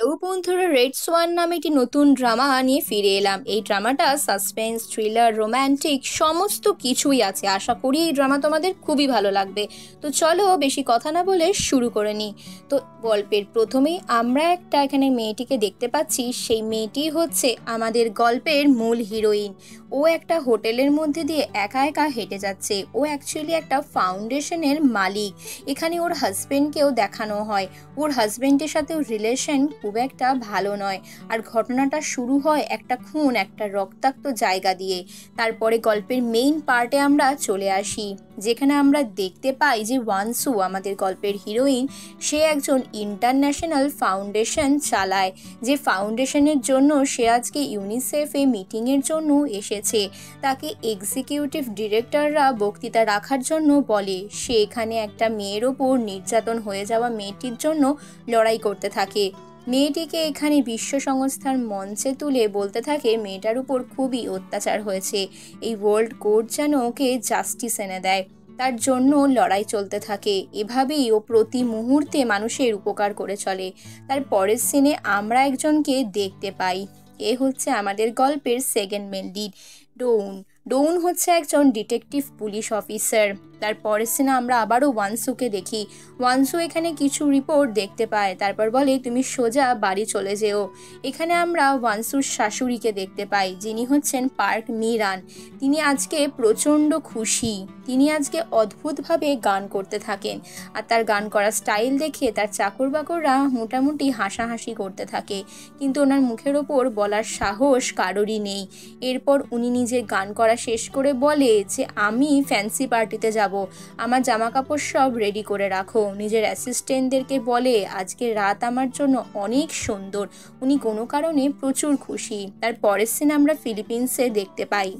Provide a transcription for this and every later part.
Hello বন্ধুরা, red Schwann নামে একটি নতুন ড্রামা নিয়ে ফিরে এলাম। এই ড্রামাটা সাসপেন্স, থ্রিলার, রোম্যান্টিক সমস্ত কিছুই আছে। আশা করি এই ড্রামা তোমাদের খুবই ভালো লাগবে। তো চলো বেশি কথা না বলে শুরু করে নিই। তো গল্পের প্রথমেই আমরা এখানে মেয়েটিকে দেখতে পাচ্ছি। সেই মেয়েটি হচ্ছে আমাদের গল্পের মূল হিরোইন। ও একটা হোটেলের মধ্যে দিয়ে একা একা হেঁটে যাচ্ছে। ও অ্যাকচুয়ালি একটা ফাউন্ডেশনের মালিক। এখানে ওর হাজবেন্ডকেও দেখানো হয়। ওর হাজবেন্ডের সাথে ওর রিলেশন খুব একটা ভালো নয়। আর ঘটনাটা শুরু হয় একটা খুন, একটা রক্তাক্ত জায়গা দিয়ে। তারপরে গল্পের মেইন পার্টে আমরা চলে আসি, যেখানে আমরা দেখতে পাই যে ওয়ানসু আমাদের গল্পের হিরোইন, সে একজন ইন্টারন্যাশনাল ফাউন্ডেশন চালায়। যে ফাউন্ডেশনের জন্য সে আজকে ইউনিসেফে মিটিংয়ের জন্য এসেছে। তাকে এক্সিকিউটিভ ডিরেক্টররা বক্তৃতা রাখার জন্য বলে। সে এখানে একটা মেয়ের ওপর নির্যাতন হয়ে যাওয়া মেয়েটির জন্য লড়াই করতে থাকে। মেয়েটিকে এখানে বিশ্ব সংস্থার মঞ্চে তুলে বলতে থাকে মেয়েটার উপর খুবই অত্যাচার হয়েছে। এই ওয়ার্ল্ড কোর্ট যেন ওকে জাস্টিস এনে দেয়। তার জন্য লড়াই চলতে থাকে। এভাবেই ও প্রতি মুহূর্তে মানুষের উপকার করে চলে। তার পরের সিনে আমরা একজনকে দেখতে পাই। এ হচ্ছে আমাদের গল্পের সেকেন্ড মেন লিড, ডোন। ডোন হচ্ছে একজন ডিটেকটিভ পুলিশ অফিসার। তার পরের সিনে আমরা আবারও ওয়ানসুকে দেখি। ওয়ানসু এখানে কিছু রিপোর্ট দেখতে পায়, তারপর বলে তুমি সোজা বাড়ি চলে যেও। এখানে আমরা ওয়ানসুর শাশুড়িকে দেখতে পাই, যিনি হচ্ছেন পার্ক মিরান। তিনি আজকে প্রচণ্ড খুশি। তিনি আজকে অদ্ভুতভাবে গান করতে থাকেন। আর তার গান করার স্টাইল দেখে তার চাকর বাকররা মোটামুটি হাসাহাসি করতে থাকে, কিন্তু ওনার মুখের ওপর বলার সাহস কারোরই নেই। এরপর উনি নিজে গান করা শেষ করে বলে যে আমি ফ্যান্সি পার্টিতে যাব, আমার জামা কাপড় সব রেডি করে রাখো। নিজের অ্যাসিস্ট্যান্টদেরকে বলে আজকে রাত আমার জন্য অনেক সুন্দর। উনি কোনো কারণে প্রচুর খুশি। তার পরের সিন আমরা ফিলিপিন্সে দেখতে পাই,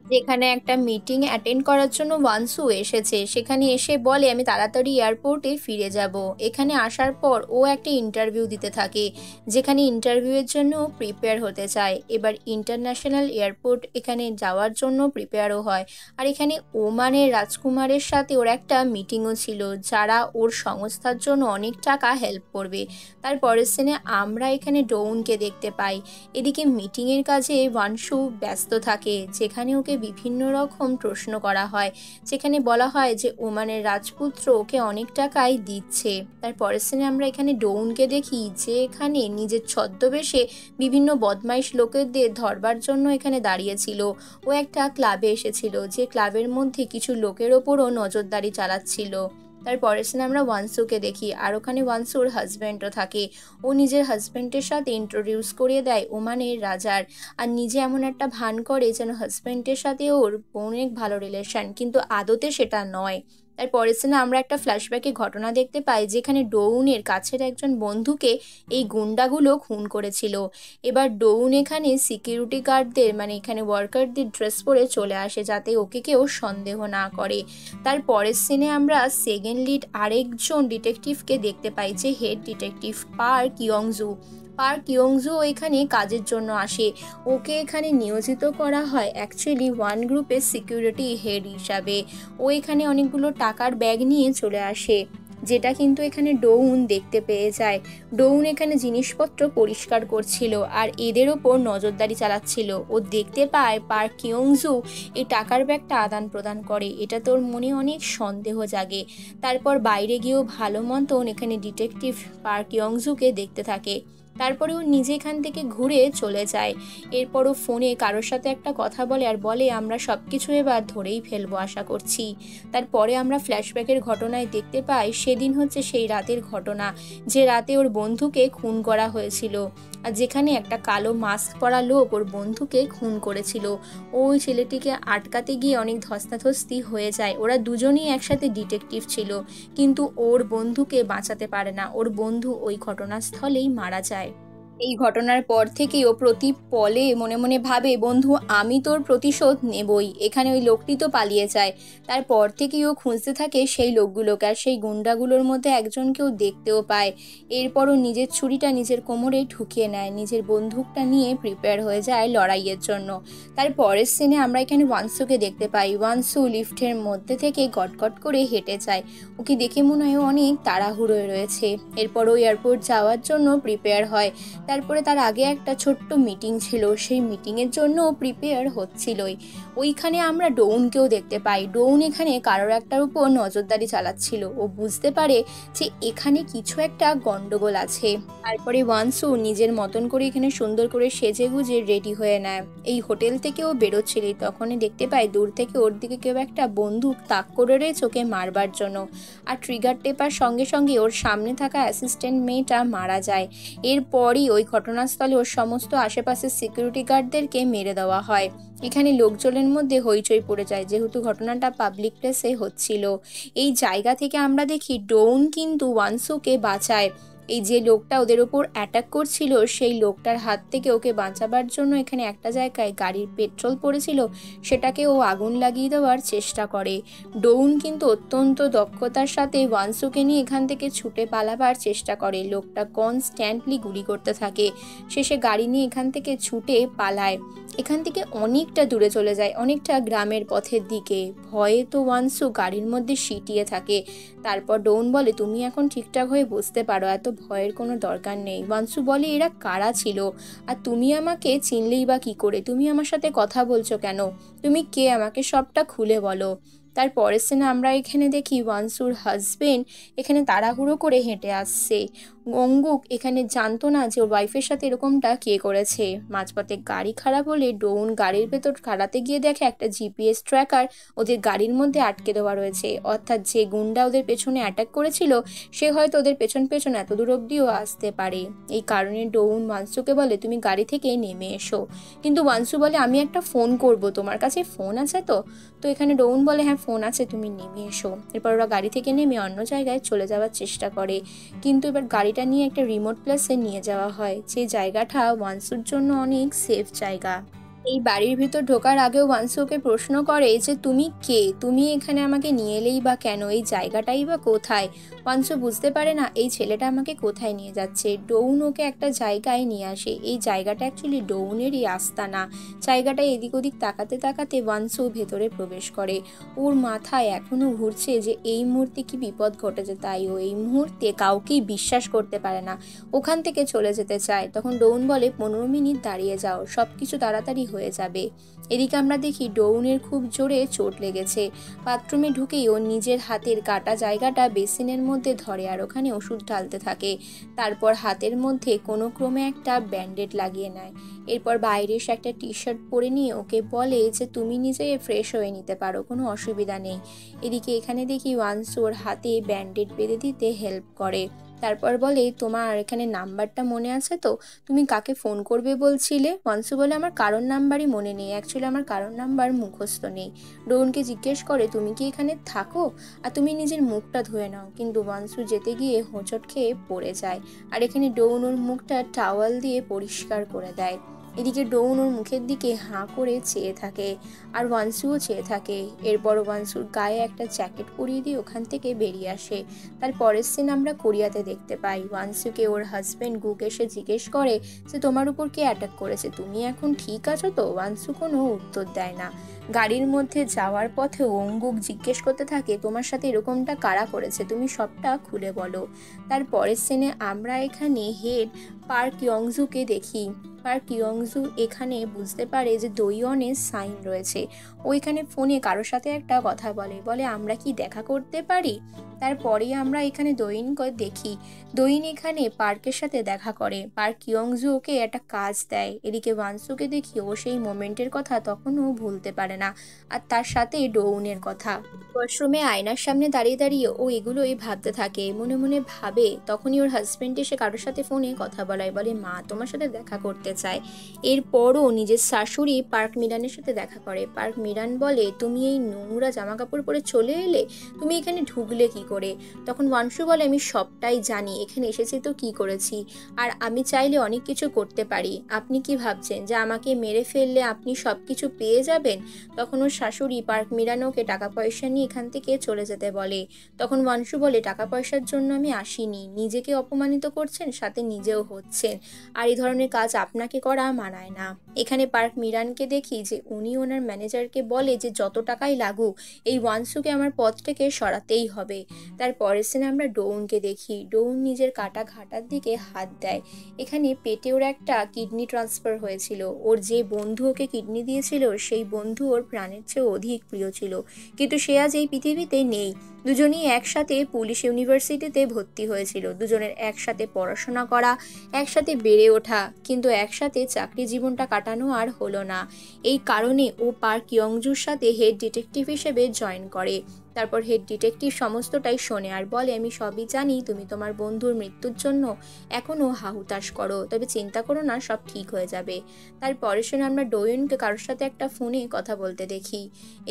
যেখানে একটা মিটিং অ্যাটেন্ড করার জন্য ওয়ানসু এসেছে। সেখানে এসে বলে আমি তাড়াতাড়ি এয়ারপোর্টে ফিরে যাব। এখানে আসার পর ও একটা ইন্টারভিউ দিতে থাকে, যেখানে ইন্টারভিউয়ের জন্য প্রিপেয়ার হতে চায়। এবার ইন্টারন্যাশনাল এয়ারপোর্ট এখানে যাওয়ার জন্য প্রিপেয়ারও হয়। আর এখানে ওমানের রাজকুমারের সাথে ওর একটা মিটিংও ছিল, যারা ওর সংস্থার জন্য অনেক টাকা হেল্প করবে। তারপরের সিনে আমরা এখানে ডোনকে দেখতে পাই। এদিকে মিটিংয়ের কাজে ওয়ানসু ব্যস্ত থাকে, যেখানে ওকে বিভিন্ন রকম প্রশ্ন করা হয়। যেখানে বলা হয় যে ওমানের রাজপুত্র ওকে অনেক টাকাই দিচ্ছে। তার পরের সিনে আমরা এখানে ডোনকে দেখি, যে এখানে নিজের ছদ্মবেশে বিভিন্ন বদমাইশ লোকেদের ধরবার জন্য এখানে দাঁড়িয়েছিল। ও একটা ক্লাবে এসেছিল, যে ক্লাবের মধ্যে কিছু লোকের ওপরও নজরদারি চালাচ্ছিল। তার পরের সিনে আমরা ওয়ানসুকে দেখি, আর ওখানে ওয়ানসুর হাজব্যান্ডও থাকে। ও নিজের হাজব্যান্ডের সাথে ইন্ট্রোডিউস করিয়ে দেয় ওমানের রাজার। আর নিজে এমন একটা ভান করে যেন হাজব্যান্ডের সাথে ওর অনেক ভালো রিলেশন, কিন্তু আদতে সেটা নয়। তার পরের সিনে আমরা একটা ফ্ল্যাশব্যাকে ঘটনা দেখতে পাই, যেখানে ডোউনের কাছের একজন বন্ধুকে এই গুন্ডাগুলো খুন করেছিল। এবার ডোউন এখানে সিকিউরিটি গার্ডদের এখানে ওয়ার্কারদের ড্রেস পরে চলে আসে, যাতে ওকে কেউ সন্দেহ না করে। তার পরের সিনে আমরা সেকেন্ড লিড আরেকজন ডিটেকটিভকে দেখতে পাই, যে হেড ডিটেকটিভ পার্ক ইয়ংজু। পার্ক ইয়ংজু এখানে কাজের জন্য আসে। ওকে এখানে নিয়োজিত করা হয় অ্যাকচুয়ালি ওয়ান গ্রুপের সিকিউরিটি হেড হিসাবে। ও এখানে অনেকগুলো টাকার ব্যাগ নিয়ে চলে আসে, যেটা কিন্তু এখানে ডোউন দেখতে পেয়ে যায়। ডোউন এখানে জিনিসপত্র পরিষ্কার করছিল আর এদের ওপর নজরদারি চালাচ্ছিল। ও দেখতে পায় পার্ক ইয়ংজু এই টাকার ব্যাগটা আদান প্রদান করে। এটা তোর মনে অনেক সন্দেহ জাগে। তারপর বাইরে গিয়েও ভালো মতন এখানে ডিটেকটিভ পার্ক ইয়ংজুকে দেখতে থাকে। তারপরে ও নিজে এখান থেকে ঘুরে চলে যায়। এরপরও ফোনে কারোর সাথে একটা কথা বলে, আর বলে আমরা সব কিছু এবার ধরেই ফেলবো আশা করছি। তারপরে আমরা ফ্ল্যাশব্যাকের ঘটনায় দেখতে পাই সেদিন হচ্ছে সেই রাতের ঘটনা, যে রাতে ওর বন্ধুকে খুন করা হয়েছিল। আর যেখানে একটা কালো মাস্ক পরা লোক ওর বন্ধুকে খুন করেছিল। ওই ছেলেটিকে আটকাতে গিয়ে অনেক ধস্তাধস্তি হয়ে যায়। ওরা দুজনেই একসাথে ডিটেকটিভ ছিল, কিন্তু ওর বন্ধুকে বাঁচাতে পারে না। ওর বন্ধু ওই ঘটনাস্থলেই মারা যায়। এই ঘটনার পর থেকেই ও প্রতি পলে মনে মনে ভাবে, বন্ধু আমি তোর প্রতিশোধ নেবই। এখানে ওই লোকটি তো পালিয়ে যায়। তারপর থেকেই ও খুঁজতে থাকে সেই লোকগুলোকে, আর সেই গুন্ডাগুলোর মধ্যে একজনকেও দেখতেও পায়। এরপরও নিজের ছুরিটা নিজের কোমরে ঢুকিয়ে নেয়, নিজের বন্দুকটা নিয়ে প্রিপেয়ার হয়ে যায় লড়াইয়ের জন্য। তার পরের সিনে আমরা এখানে ওয়ানসুকে দেখতে পাই। ওয়ানসু লিফটের মধ্যে থেকে গটগট করে হেঁটে যায়। ওকে দেখে মনে হয় অনেক তাড়াহুড়োয় রয়েছে। এরপর ও এয়ারপোর্ট যাওয়ার জন্য প্রিপেয়ার হয়। তারপরে তার আগে একটা ছোট্ট মিটিং ছিল, সেই মিটিংয়ের জন্য প্রিপেয়ার হচ্ছিলই। ওইখানে আমরা ডোনকেও দেখতে পাই। ডোন এখানে কারোর একটার উপর নজরদারি চালাচ্ছিল। ও বুঝতে পারে যে এখানে কিছু একটা গন্ডগোল আছে। তারপরে ওয়ানসু নিজের মতন করে এখানে সুন্দর করে সেজে গুজে রেডি হয়ে নেয়। এই হোটেল থেকে ও বেরোচ্ছিল, তখনই দেখতে পায় দূর থেকে ওর দিকে কেউ একটা বন্দুক তাক করে রয়েছে ওকে মারবার জন্য। আর ট্রিগার টেপার সঙ্গে সঙ্গে ওর সামনে থাকা অ্যাসিস্ট্যান্ট মেয়েটা মারা যায়। এরপরই ওই ঘটনাস্থলে ওর সমস্ত আশেপাশের সিকিউরিটি গার্ডদেরকে মেরে দেওয়া হয়। এখানে লোকজনের মধ্যে হইচই পড়ে যায়, যেহেতু ঘটনাটা পাবলিক প্লেসে হচ্ছিল। এই জায়গা থেকে আমরা দেখি ডোন কিন্তু ওয়ানসুকে বাঁচায়। এই যে লোকটা ওদের ওপর অ্যাটাক করছিল, সেই লোকটার হাত থেকে ওকে বাঁচাবার জন্য এখানে একটা জায়গায় গাড়ির পেট্রোল পড়েছিল, সেটাকে ও আগুন লাগিয়ে দেওয়ার চেষ্টা করে। ডোন কিন্তু অত্যন্ত দক্ষতার সাথে ওয়ানসুকে নিয়ে এখান থেকে ছুটে পালাবার চেষ্টা করে। লোকটা কনস্ট্যান্টলি গুলি করতে থাকে। শেষে গাড়ি নিয়ে এখান থেকে ছুটে পালায়। এখান থেকে অনেকটা দূরে চলে যায়, অনেকটা গ্রামের পথের দিকে। ভয়ে তো ওয়ানসু গাড়ির মধ্যে সিটিয়ে থাকে। তারপর ডোন বলে, তুমি এখন ঠিকঠাক হয়ে বুঝতে পারো, এত ভয়ের কোনো দরকার নেই। ওয়ানসু বলে, এরা কারা ছিল? আর তুমি আমাকে চিনলেই বা কি করে? তুমি আমার সাথে কথা বলছো কেন? তুমি কে? আমাকে সবটা খুলে বলো। তার পরের সিনে আমরা এখানে দেখি ওয়ানসুর হাজবেন্ড এখানে তাড়াহুড়ো করে হেঁটে আসছে। অঙ্গুক এখানে জানতো না যে ওর ওয়াইফের সাথে এরকমটা কে করেছে। মাঝপথে গাড়ি খারাপ হলে ডোন গাড়ির ভেতর খাড়াতে গিয়ে দেখে একটা জিপিএস ট্র্যাকার ওদের গাড়ির মধ্যে আটকে দেওয়া রয়েছে। অর্থাৎ যে গুন্ডা ওদের পেছনে অ্যাটাক করেছিল সে হয়তো ওদের পেছন পেছন এত দূর অব্দিও আসতে পারে। এই কারণে ডোন ওয়ানসুকে বলে, তুমি গাড়ি থেকে নেমে এসো। কিন্তু ওয়ানসু বলে, আমি একটা ফোন করব, তোমার কাছে ফোন আছে তো? তো এখানে ডোন বলে, হ্যাঁ ফোন আছে, তুমি নেমে এসো। এরপর ওরা গাড়ি থেকে নেমে অন্য জায়গায় চলে যাওয়ার চেষ্টা করে। কিন্তু এবার গাড়িটা নিয়ে একটা রিমোট প্লেসে নিয়ে যাওয়া হয়, যে জায়গাটা ওয়ানসুর জন্য অনেক সেফ জায়গা। এই বাড়ির ভিতর ঢোকার আগেও ওয়ানসু ওকে প্রশ্ন করে যে তুমি কে? তুমি এখানে আমাকে নিয়ে এলেই বা কেন? এই জায়গাটাই বা কোথায়? ওয়ানসু বুঝতে পারে না এই ছেলেটা আমাকে কোথায় নিয়ে যাচ্ছে। ডোন ওকে একটা জায়গায় নিয়ে আসে। এই জায়গাটা অ্যাকচুয়ালি ডোনেরই আস্তানা। জায়গাটা এদিক ওদিক তাকাতে তাকাতে ওয়ানসু ভেতরে প্রবেশ করে। ওর মাথায় এখনো ঘুরছে যে এই মুহূর্তে কি বিপদ ঘটেছে, তাই ও এই মুহূর্তে কাউকেই বিশ্বাস করতে পারে না, ওখান থেকে চলে যেতে চায়। তখন ডোন বলে, 15 মিনিট দাঁড়িয়ে যাও, সব কিছু তাড়াতাড়ি হয়ে যাবে। এদিকে আমরা দেখি ডোনের খুব জোরে চোট লেগেছে। বাথরুমে ঢুকেই ও নিজের হাতের কাটা জায়গাটা বেসিনের মধ্যে ধরে আর ওখানে ওষুধ ঢালতে থাকে। তারপর হাতের মধ্যে কোনো ক্রমে একটা ব্যান্ডেড লাগিয়ে নেয়। এরপর বাইরে এসে একটা টি শার্ট পরে নিয়ে ওকে বলে যে তুমি নিজে ফ্রেশ হয়ে নিতে পারো, কোনো অসুবিধা নেই। এদিকে এখানে দেখি ওয়ানসু ওর হাতে ব্যান্ডেড বেঁধে দিতে হেল্প করে। তারপর বলে, তোমার এখানে নাম্বারটা মনে আছে তো? তুমি কাকে ফোন করবে বলছিলে? ওয়ানসু বলে, আমার কারোর নাম্বারই মনে নেই, অ্যাকচুয়ালি আমার কারোর নাম্বার মুখস্থ নেই। ডোনকে জিজ্ঞেস করে, তুমি কি এখানে থাকো? আর তুমি নিজের মুখটা ধুয়ে নাও। কিন্তু ওয়ানসু যেতে গিয়ে হোঁচট খেয়ে পড়ে যায়। আর এখানে ডোন ওর মুখটা টাওয়াল দিয়ে পরিষ্কার করে দেয়। এদিকে ডোন ওর মুখের দিকে হাঁ করে চেয়ে থাকে, আর ওয়ানসুও চেয়ে থাকে। এরপর ওয়ানসুর গায়ে একটা জ্যাকেট পরিয়ে দিয়ে ওখান থেকে বেরিয়ে আসে। তার পরের সিন আমরা কোরিয়াতে দেখতে পাই। ওয়ানসুকে ওর হাজবেন্ড গুক এসে জিজ্ঞেস করে যে তোমার উপর কে অ্যাটাক করেছে, তুমি এখন ঠিক আছো তো? ওয়ানসু কোনো উত্তর দেয় না। গাড়ির মধ্যে যাওয়ার পথে অঙ্গুক জিজ্ঞেস করতে থাকে, তোমার সাথে এরকমটা কারা করেছে, তুমি সবটা খুলে বলো। তার পরের সিনে আমরা এখানে হেড পার্ক ইয়ংজুকে দেখি। পার্ক ইয়ংজু এখানে বুঝতে পারে যে দইয়নের সাইন রয়েছে। ও এখানে ফোনে কারোর সাথে একটা কথা বলে, বলে আমরা কি দেখা করতে পারি? তারপরে আমরা এখানে দইনকে দেখি। দইন এখানে পার্কের সাথে দেখা করে। পার্ক ইয়ংজু ওকে একটা কাজ দেয়। এদিকে ওয়ানসুকে দেখি ও সেই মোমেন্টের কথা তখনও ভুলতে পারে না, আর তার সাথে ডোউনের কথা। ওয়াশরুমে আয়নার সামনে দাঁড়িয়ে দাঁড়িয়ে ও এগুলোই ভাবতে থাকে, মনে মনে ভাবে। তখনই ওর হাজবেন্ড এসে কারোর সাথে ফোনে কথা বলায়, বলে মা তোমার সাথে দেখা করতে চায়। এরপরও নিজের শাশুড়ি পার্ক মিরানের সাথে দেখা করে। পার্ক মিরান বলে, তুমি এই নোংরা জামা কাপড় পরে চলে এলে, তুমি এখানে ঢুকলে কি করে। তখন ওয়াংশু বলে, আমি সবটাই জানি, এখানে এসেছি তো কি করেছি, আর আমি চাইলে অনেক কিছু করতে পারি। আপনি কি ভাবছেন যে আমাকে মেরে ফেললে আপনি সব কিছু পেয়ে যাবেন? তখন ওর শাশুড়ি পার্ক মিরান ওকে টাকা পয়সা নিয়ে এখান থেকে চলে যেতে বলে। তখন ওয়াংশু বলে, টাকা পয়সার জন্য আমি আসিনি, নিজেকে অপমানিত করছেন, সাথে নিজেও হচ্ছেন, আর এই ধরনের কাজ আপনাকে করা মানায় না। এখানে পার্ক মিরানকে দেখি যে উনি ওনার ম্যানেজারকে বলে যে যত টাকাই লাগুক এই ওয়ানসুকে আমার পদ থেকে সরাতেই হবে। তার পরের সিনে আমরা ডোউনকে দেখি। ডোউন নিজের কাটা ঘাটার দিকে হাত দেয়। এখানে পেটে ওর একটা কিডনি ট্রান্সফার হয়েছিল। ওর যে বন্ধু ওকে কিডনি দিয়েছিল সেই বন্ধু ওর প্রাণের চেয়ে অধিক প্রিয় ছিল, কিন্তু সে আজ এই পৃথিবীতে নেই। দুজনেই একসাথে পুলিশ ইউনিভার্সিটিতে ভর্তি হয়েছিল, দুজনের একসাথে পড়াশোনা করা, একসাথে বেড়ে ওঠা, কিন্তু একসাথে চাকরি জীবনটা কাটানো আর হলো না। এই কারণে ও পার্ক ইয়ংজুর সাথে হেড ডিটেকটিভ হিসেবে জয়েন করে। তারপর হেড ডিটেকটিভ সমস্তটাই শোনে আর বলে, আমি সবই জানি, তুমি তোমার বন্ধুর মৃত্যুর জন্য এখনও হাহুতাশ করো, তবে চিন্তা করো না, সব ঠিক হয়ে যাবে। তারপরে শুনে আমরা ডোয়েনকে কারোর সাথে একটা ফোনে কথা বলতে দেখি।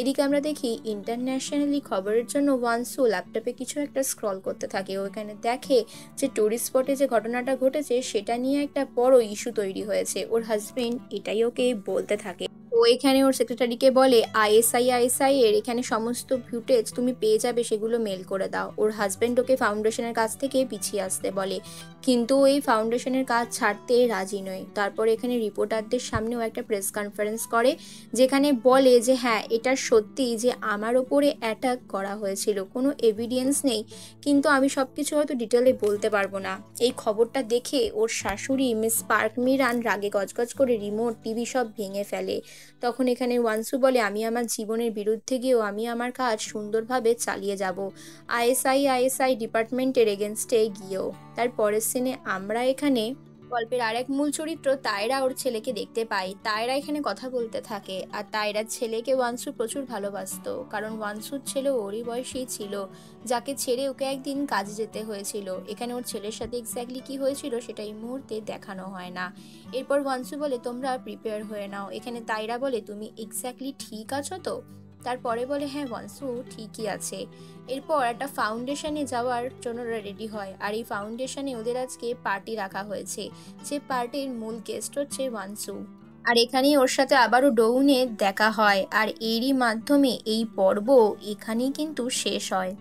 এদিকে আমরা দেখি ইন্টারন্যাশনালি খবরের জন্য ওয়ানসু ল্যাপটপে কিছু একটা স্ক্রল করতে থাকে। ও এখানে দেখে যে টুরিস্ট স্পটে যে ঘটনাটা ঘটেছে সেটা নিয়ে একটা বড় ইস্যু তৈরি হয়েছে। ওর হাজবেন্ড এটাই ওকে বলতে থাকে। ও এখানে ওর সেক্রেটারিকে বলে, আইএসআই এর এখানে সমস্ত ফুটেজ তুমি পেয়ে যাবে, সেগুলো মেল করে দাও। ওর হাজবেন্ড ওকে ফাউন্ডেশনের কাছ থেকে পিছিয়ে আসতে বলে, কিন্তু এই ফাউন্ডেশনের কাজ ছাড়তে রাজি নয়। তারপর এখানে রিপোর্টারদের সামনেও একটা প্রেস কনফারেন্স করে, যেখানে বলে যে হ্যাঁ, এটা সত্যি যে আমার ওপরে অ্যাটাক করা হয়েছিল, কোনো এভিডেন্স নেই, কিন্তু আমি সব কিছু হয়তো ডিটেলে বলতে পারবো না। এই খবরটা দেখে ওর শাশুড়ি মিস পার্ক মিরান রাগে গজগজ করে রিমোট টিভি সব ভেঙে ফেলে। তখন এখানে ওয়ানসু বলে, আমি আমার জীবনের বিরুদ্ধে গিয়েও আমি আমার কাজ সুন্দরভাবে চালিয়ে যাব, আইএসআই ডিপার্টমেন্টের এগেনস্টে গিয়েও। তার পরের সিনে আমরা এখানে গল্পের আরেক মূল চরিত্র তায়রা ওর ছেলেকে দেখতে পাই। তায়রা এখানে কথা বলতে থাকে, আর তায়রার ছেলেকে ওয়ানসু প্রচুর ভালোবাসতো, কারণ ওয়ানসুর ছেলে ওরই বয়সী ছিল, যাকে ছেড়ে ওকে একদিন কাজে যেতে হয়েছিল। এখানে ওর ছেলের সাথে এক্স্যাক্টলি কি হয়েছিল সেটা এই মুহূর্তে দেখানো হয় না। এরপর ওয়ানসু বলে, তোমরা প্রিপেয়ার হয়ে নাও। এখানে তায়রা বলে, তুমি এক্স্যাক্টলি ঠিক আছো তো? তারপরে বলে, হ্যাঁ ওয়ানসু ঠিকই আছে। এরপর একটা ফাউন্ডেশনে যাওয়ার জন্য রেডি হয়, আর এই ফাউন্ডেশনে ওদের আজকে পার্টি রাখা হয়েছে, যে পার্টির মূল গেস্ট হচ্ছে ওয়ানসু। আর এখানেই ওর সাথে আবারও ডোউনের দেখা হয়, আর এরই মাধ্যমে এই পর্ব এখানেই কিন্তু শেষ হয়।